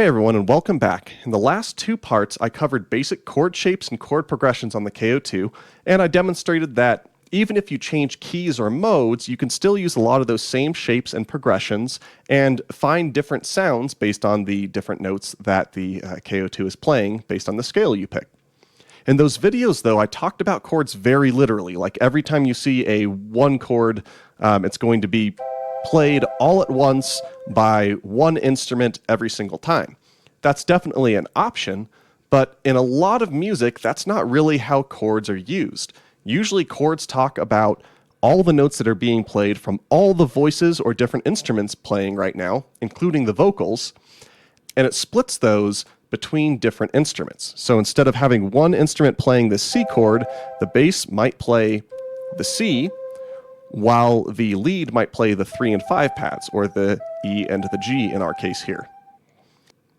Hey everyone, and welcome back. In the last two parts, I covered basic chord shapes and chord progressions on the K.O, and I demonstrated that even if you change keys or modes, you can still use a lot of those same shapes and progressions and find different sounds based on the different notes that the K.O is playing based on the scale you pick. In those videos, though, I talked about chords very literally. Like every time you see a one chord, it's going to be played all at once by one instrument every single time. That's definitely an option, but in a lot of music, that's not really how chords are used. Usually chords talk about all the notes that are being played from all the voices or different instruments playing right now, including the vocals, and it splits those between different instruments. So instead of having one instrument playing the C chord, the bass might play the C, while the lead might play the 3 and 5 pads, or the E and the G in our case here.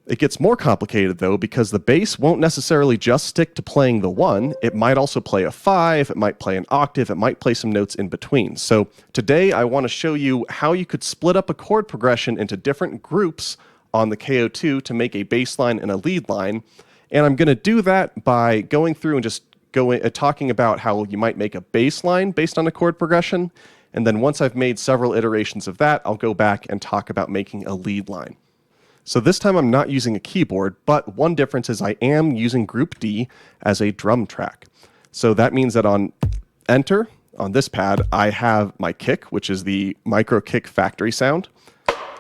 It gets more complicated though, because the bass won't necessarily just stick to playing the 1, it might also play a 5, it might play an octave, it might play some notes in between. So today I want to show you how you could split up a chord progression into different groups on the K.O to make a bass line and a lead line, and I'm going to do that by going through and just talking about how you might make a bass line based on a chord progression, and then once I've made several iterations of that, I'll go back and talk about making a lead line. So this time I'm not using a keyboard, but one difference is I am using Group D as a drum track. So that means that on Enter, on this pad, I have my kick, which is the micro kick factory sound.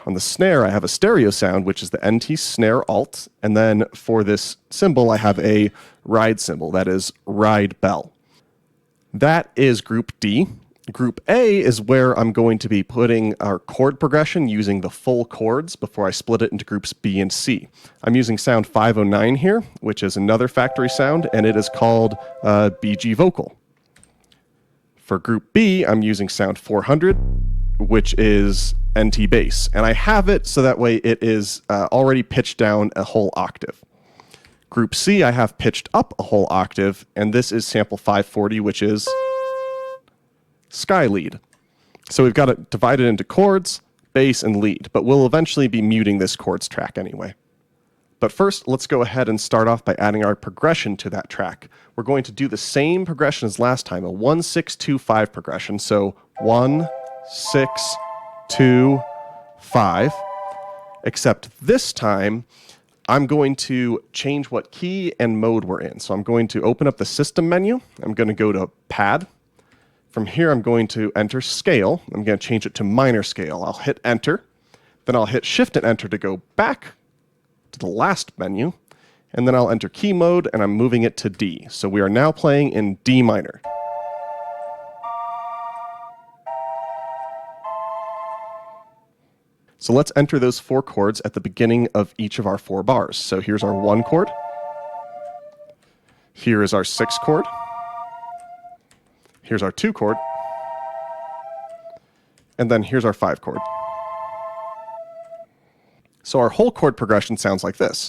On the snare, I have a stereo sound, which is the NT snare alt. And then for this cymbal, I have a ride cymbal, that is ride bell. That is Group D. Group A is where I'm going to be putting our chord progression using the full chords before I split it into groups B and C. I'm using sound 509 here, which is another factory sound, and it is called BG vocal. For Group B, I'm using sound 400, which is NT bass, and I have it so that way it is already pitched down a whole octave. Group C, I have pitched up a whole octave, and this is sample 540, which is sky lead. So we've got it divided into chords, bass, and lead, but we'll eventually be muting this chords track anyway. But first, let's go ahead and start off by adding our progression to that track. We're going to do the same progression as last time, a 1-6-2-5 progression. So 1, 6, 2, 5, except this time I'm going to change what key and mode we're in. So I'm going to open up the system menu. I'm going to go to pad. From here, I'm going to enter scale. I'm going to change it to minor scale. I'll hit enter. Then I'll hit shift and enter to go back to the last menu. And then I'll enter key mode, and I'm moving it to D. So we are now playing in D minor. So let's enter those 4 chords at the beginning of each of our 4 bars. So here's our 1 chord. Here is our 6 chord. Here's our 2 chord. And then here's our 5 chord. So our whole chord progression sounds like this.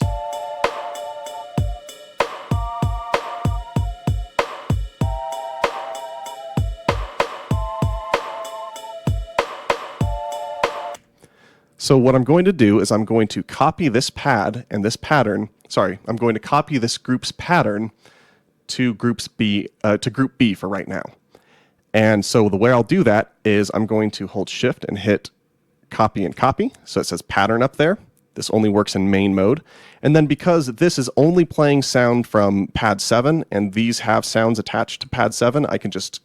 So what I'm going to do is I'm going to copy this pad and this pattern. I'm going to copy this group's pattern to Group B for right now. And so the way I'll do that is I'm going to hold shift and hit copy and copy. So it says pattern up there. This only works in main mode. And then because this is only playing sound from pad 7 and these have sounds attached to pad 7, I can just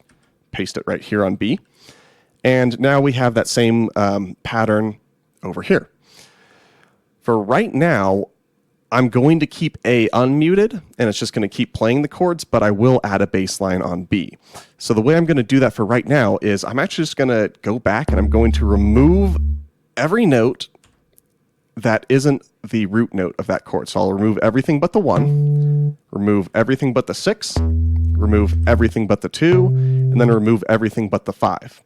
paste it right here on B. And now we have that same pattern over here. For right now, I'm going to keep A unmuted, and it's just going to keep playing the chords, but I will add a bass line on B. So the way I'm going to do that for right now is I'm actually just going to go back and I'm going to remove every note that isn't the root note of that chord. So I'll remove everything but the 1, remove everything but the 6, remove everything but the 2, and then remove everything but the 5.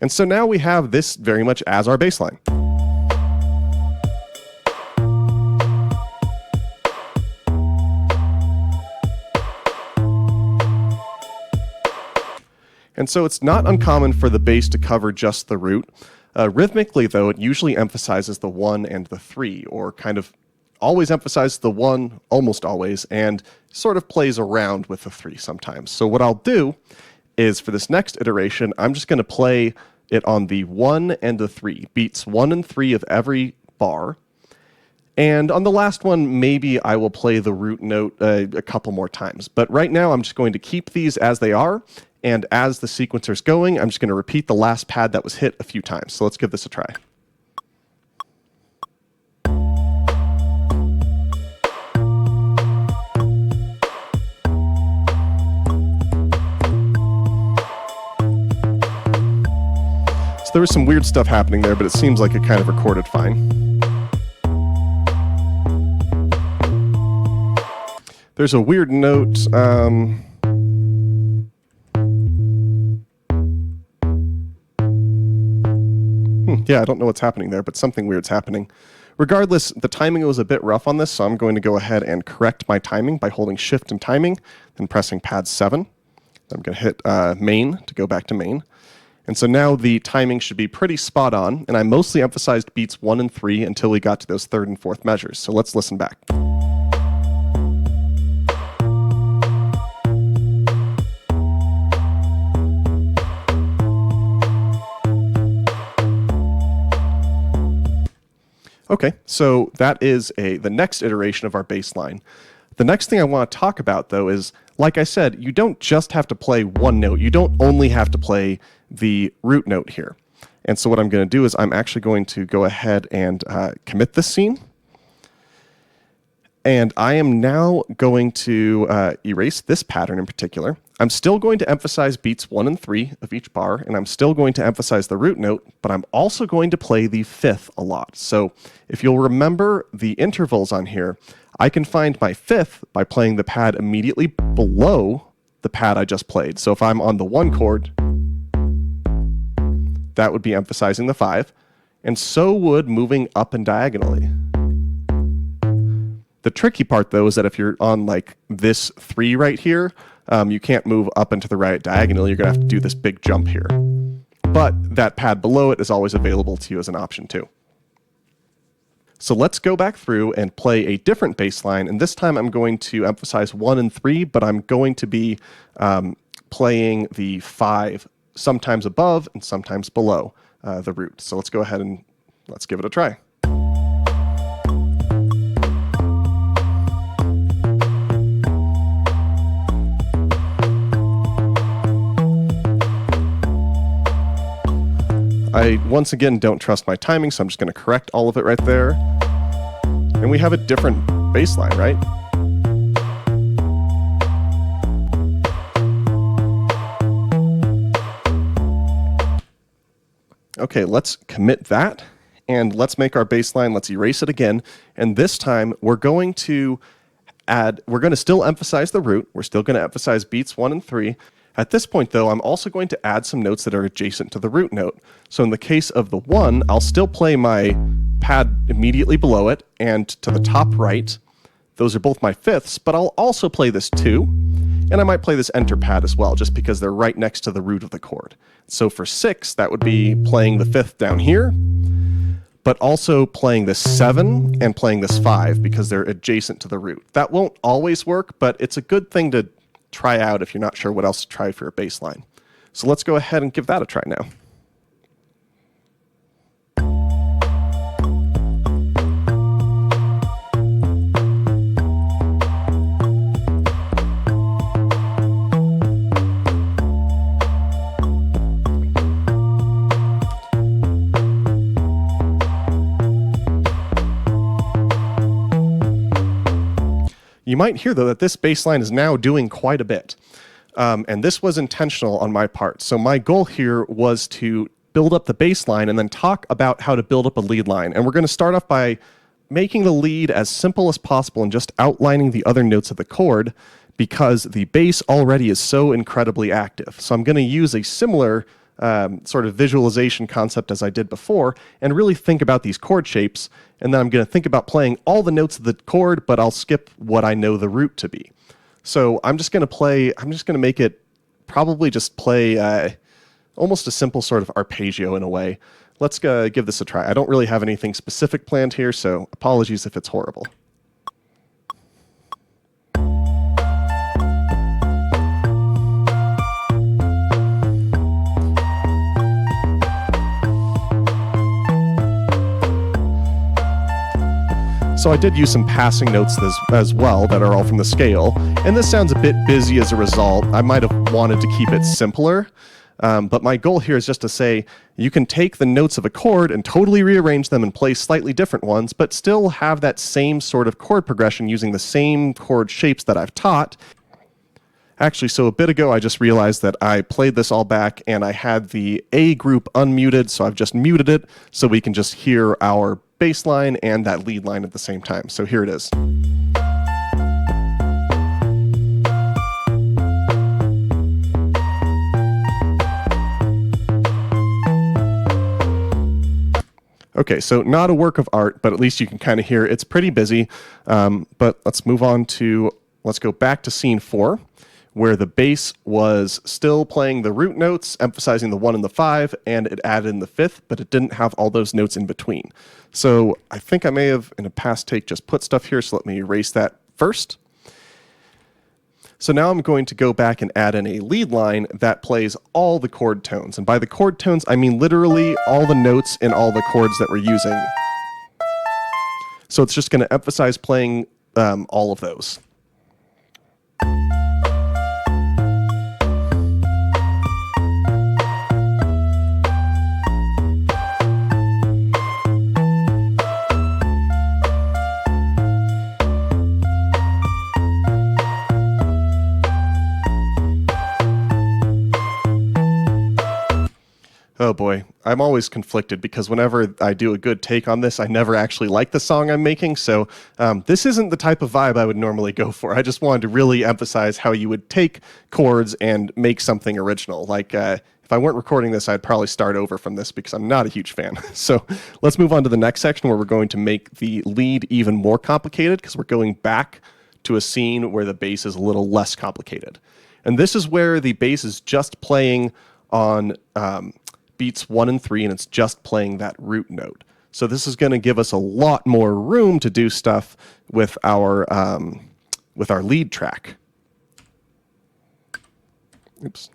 And so now we have this very much as our bass line. And so it's not uncommon for the bass to cover just the root. Rhythmically, though, it usually emphasizes the 1 and the 3, or kind of always emphasizes the 1, almost always, and sort of plays around with the 3 sometimes. So what I'll do is for this next iteration, I'm just going to play it on the 1 and the 3, beats 1 and 3 of every bar. And on the last one, maybe I will play the root note a couple more times. But right now, I'm just going to keep these as they are. And as the sequencer's going, I'm just going to repeat the last pad that was hit a few times. So let's give this a try. So there was some weird stuff happening there, but it seems like it kind of recorded fine. There's a weird note. Yeah, I don't know what's happening there, but something weird's happening. Regardless, the timing was a bit rough on this, so I'm going to go ahead and correct my timing by holding Shift and timing, then pressing pad 7. I'm going to hit main to go back to main. And so now the timing should be pretty spot on, and I mostly emphasized beats 1 and 3 until we got to those 3rd and 4th measures. So let's listen back. Okay, so that is the next iteration of our bass line. The next thing I want to talk about, though, is, like I said, you don't just have to play one note. You don't only have to play the root note here. And so what I'm going to do is I'm actually going to go ahead and commit this scene. And I am now going to erase this pattern in particular. I'm still going to emphasize beats 1 and 3 of each bar, and I'm still going to emphasize the root note, but I'm also going to play the 5th a lot. So if you'll remember the intervals on here, I can find my 5th by playing the pad immediately below the pad I just played. So if I'm on the 1 chord, that would be emphasizing the 5, and so would moving up and diagonally. The tricky part, though, is that if you're on like this 3 right here, you can't move up and to the right diagonally. You're going to have to do this big jump here. But that pad below it is always available to you as an option, too. So let's go back through and play a different bass line. And this time I'm going to emphasize 1 and 3, but I'm going to be playing the 5 sometimes above and sometimes below the root. So let's go ahead and let's give it a try. I, once again, don't trust my timing, so I'm just going to correct all of it right there. And we have a different bass line, right? Okay, let's commit that, and let's make our bass line. Let's erase it again, and this time we're going to still emphasize the root. We're still going to emphasize beats 1 and 3. At this point, though, I'm also going to add some notes that are adjacent to the root note. So in the case of the 1, I'll still play my pad immediately below it and to the top right. Those are both my 5ths, but I'll also play this 2, and I might play this enter pad as well, just because they're right next to the root of the chord. So for 6, that would be playing the 5th down here, but also playing this 7 and playing this 5 because they're adjacent to the root. That won't always work, but it's a good thing to try out if you're not sure what else to try for a bass line. So let's go ahead and give that a try now. You might hear, though, that this bass line is now doing quite a bit. And this was intentional on my part. So my goal here was to build up the bass line and then talk about how to build up a lead line. And we're going to start off by making the lead as simple as possible and just outlining the other notes of the chord because the bass already is so incredibly active. So I'm going to use a similar sort of visualization concept as I did before and really think about these chord shapes, and then I'm going to think about playing all the notes of the chord, but I'll skip what I know the root to be. So I'm just going to make it probably just play almost a simple sort of arpeggio in a way. Let's give this a try. I don't really have anything specific planned here, so apologies if it's horrible. So I did use some passing notes as well that are all from the scale, and this sounds a bit busy as a result. I might have wanted to keep it simpler, but my goal here is just to say you can take the notes of a chord and totally rearrange them and play slightly different ones, but still have that same sort of chord progression using the same chord shapes that I've taught. Actually, so a bit ago I just realized that I played this all back and I had the A group unmuted, so I've just muted it so we can just hear our bass line and that lead line at the same time. So here it is. Okay, so not a work of art, but at least you can kind of hear it's pretty busy. But let's move on to, let's go back to scene 4, where the bass was still playing the root notes, emphasizing the 1 and the 5, and it added in the 5th, but it didn't have all those notes in between. So I think I may have, in a past take, just put stuff here, so let me erase that first. So now I'm going to go back and add in a lead line that plays all the chord tones. And by the chord tones, I mean literally all the notes in all the chords that we're using. So it's just going to emphasize playing all of those. Oh boy, I'm always conflicted because whenever I do a good take on this, I never actually like the song I'm making, so this isn't the type of vibe I would normally go for. I just wanted to really emphasize how you would take chords and make something original. Like, if I weren't recording this, I'd probably start over from this because I'm not a huge fan. So let's move on to the next section where we're going to make the lead even more complicated because we're going back to a scene where the bass is a little less complicated. And this is where the bass is just playing on beats 1 and 3, and it's just playing that root note. So this is going to give us a lot more room to do stuff with our lead track. Oops.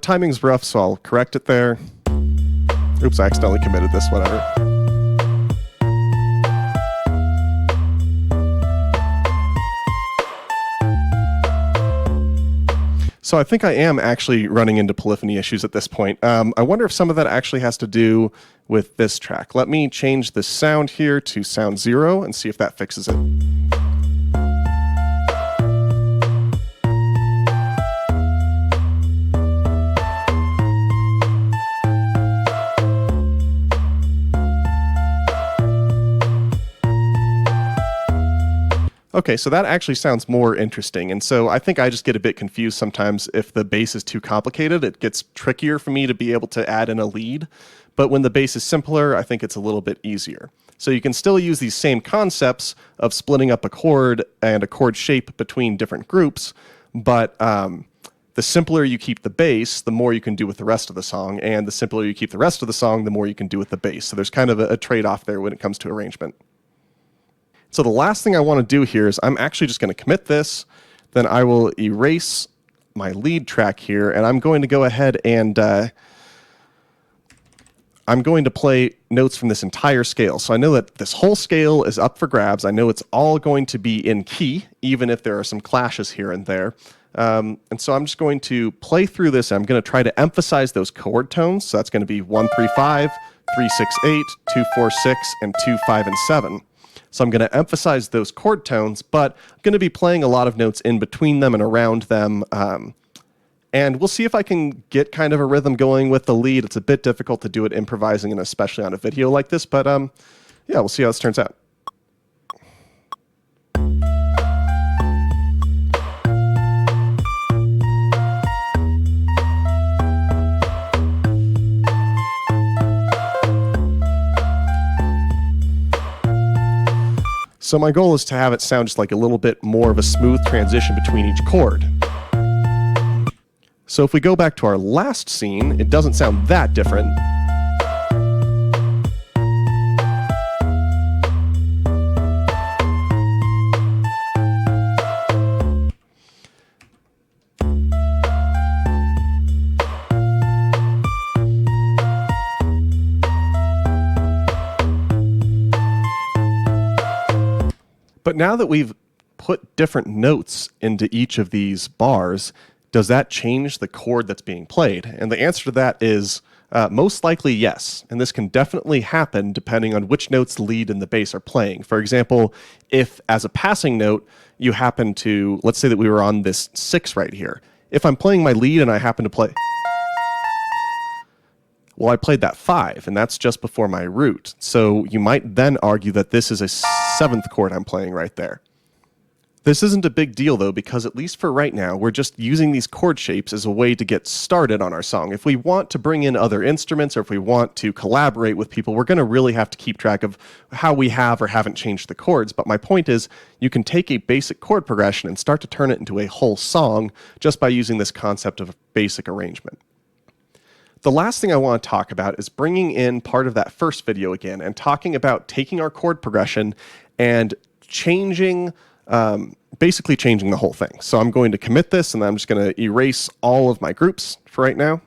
Timing's rough, so I'll correct it there. Oops, I accidentally committed this, whatever. So I think I am actually running into polyphony issues at this point. I wonder if some of that actually has to do with this track. Let me change the sound here to sound 0 and see if that fixes it. Okay, so that actually sounds more interesting, and so I think I just get a bit confused sometimes if the bass is too complicated. It gets trickier for me to be able to add in a lead, but when the bass is simpler, I think it's a little bit easier. So you can still use these same concepts of splitting up a chord and a chord shape between different groups, but the simpler you keep the bass, the more you can do with the rest of the song, and the simpler you keep the rest of the song, the more you can do with the bass. So there's kind of a trade-off there when it comes to arrangement. So the last thing I want to do here is I'm actually just going to commit this, then I will erase my lead track here, and I'm going to go ahead and I'm going to play notes from this entire scale. So I know that this whole scale is up for grabs. I know it's all going to be in key, even if there are some clashes here and there. And so I'm just going to play through this, and I'm going to try to emphasize those chord tones. So that's going to be 1, 3, 5, 3, 6, 8, 2, 4, 6, and 2, 5, and 7. So I'm going to emphasize those chord tones, but I'm going to be playing a lot of notes in between them and around them. And we'll see if I can get kind of a rhythm going with the lead. It's a bit difficult to do it improvising, and especially on a video like this, but yeah, we'll see how this turns out. So my goal is to have it sound just like a little bit more of a smooth transition between each chord. So if we go back to our last scene, it doesn't sound that different. But now that we've put different notes into each of these bars, does that change the chord that's being played? And the answer to that is most likely yes. And this can definitely happen depending on which notes the lead and the bass are playing. For example, if as a passing note, you happen to, let's say that we were on this 6 right here. If I'm playing my lead and I happen to play, well, I played that 5, and that's just before my root. So you might then argue that this is a 7th chord I'm playing right there. This isn't a big deal, though, because at least for right now, we're just using these chord shapes as a way to get started on our song. If we want to bring in other instruments, or if we want to collaborate with people, we're going to really have to keep track of how we have or haven't changed the chords. But my point is, you can take a basic chord progression and start to turn it into a whole song just by using this concept of basic arrangement. The last thing I want to talk about is bringing in part of that first video again and talking about taking our chord progression and changing, basically changing the whole thing. So I'm going to commit this, and then I'm just going to erase all of my groups for right now.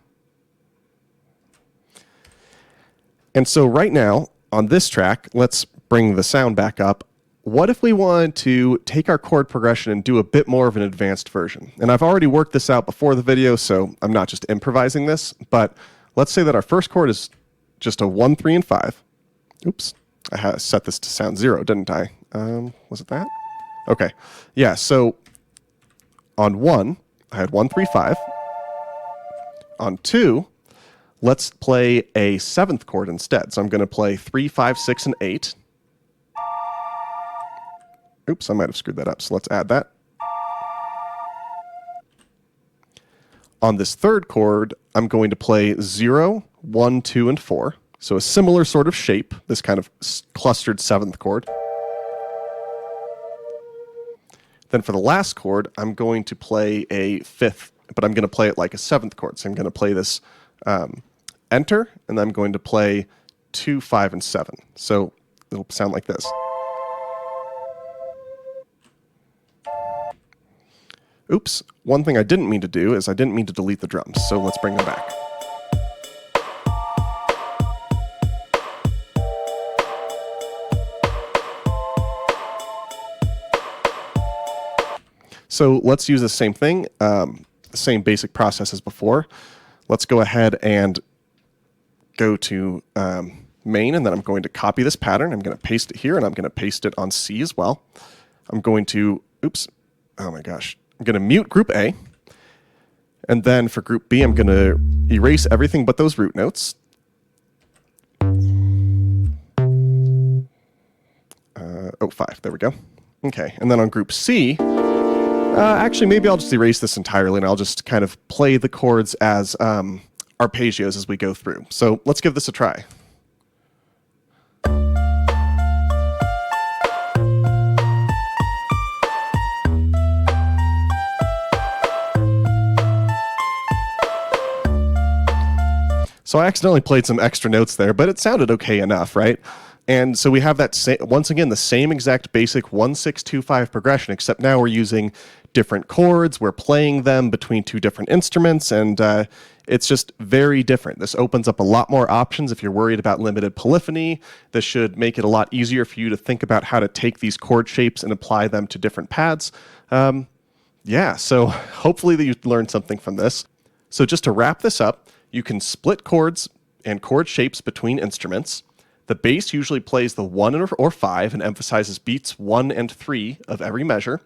And so right now, on this track, let's bring the sound back up. What if we wanted to take our chord progression and do a bit more of an advanced version? And I've already worked this out before the video, so I'm not just improvising this, but let's say that our first chord is just a 1, 3, and 5. Oops, I had set this to sound 0, didn't I? Was it that? Okay, yeah, so on 1, I had 1, 3, 5. On 2, let's play a 7th chord instead. So I'm going to play 3, 5, 6, and 8. Oops, I might have screwed that up, so let's add that. On this 3rd chord, I'm going to play 0, 1, 2, and 4. So a similar sort of shape, this kind of clustered 7th chord. Then for the last chord, I'm going to play a 5th, but I'm going to play it like a 7th chord. So I'm going to play this enter, and then I'm going to play 2, 5, and 7. So it'll sound like this. Oops, one thing I didn't mean to do is I didn't mean to delete the drums, so let's bring them back. So let's use the same thing, the same basic process as before. Let's go ahead and go to main, and then I'm going to copy this pattern. I'm going to paste it here, and I'm going to paste it on C as well. I'm going to, oops, oh my gosh. I'm going to mute group A, and then for group B, I'm going to erase everything but those root notes. 5, there we go. Okay, and then on group C, actually maybe I'll just erase this entirely, and I'll just kind of play the chords as arpeggios as we go through. So let's give this a try. So I accidentally played some extra notes there, but it sounded okay enough, right? And so we have that once again, the same exact basic 1, 6, 2, 5 progression, except now we're using different chords, we're playing them between 2 different instruments, and it's just very different. This opens up a lot more options if you're worried about limited polyphony. This should make it a lot easier for you to think about how to take these chord shapes and apply them to different pads. Yeah, so hopefully that you learned something from this. So just to wrap this up, you can split chords and chord shapes between instruments. The bass usually plays the 1 or 5 and emphasizes beats 1 and 3 of every measure.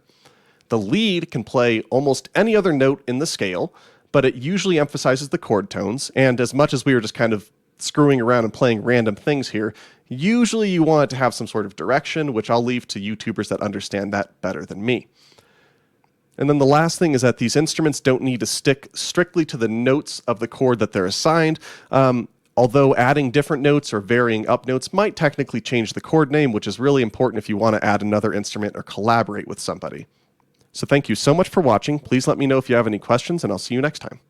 The lead can play almost any other note in the scale, but it usually emphasizes the chord tones. And as much as we were just kind of screwing around and playing random things here, usually you want it to have some sort of direction, which I'll leave to YouTubers that understand that better than me. And then the last thing is that these instruments don't need to stick strictly to the notes of the chord that they're assigned, although adding different notes or varying up notes might technically change the chord name, which is really important if you want to add another instrument or collaborate with somebody. So thank you so much for watching. Please let me know if you have any questions, and I'll see you next time.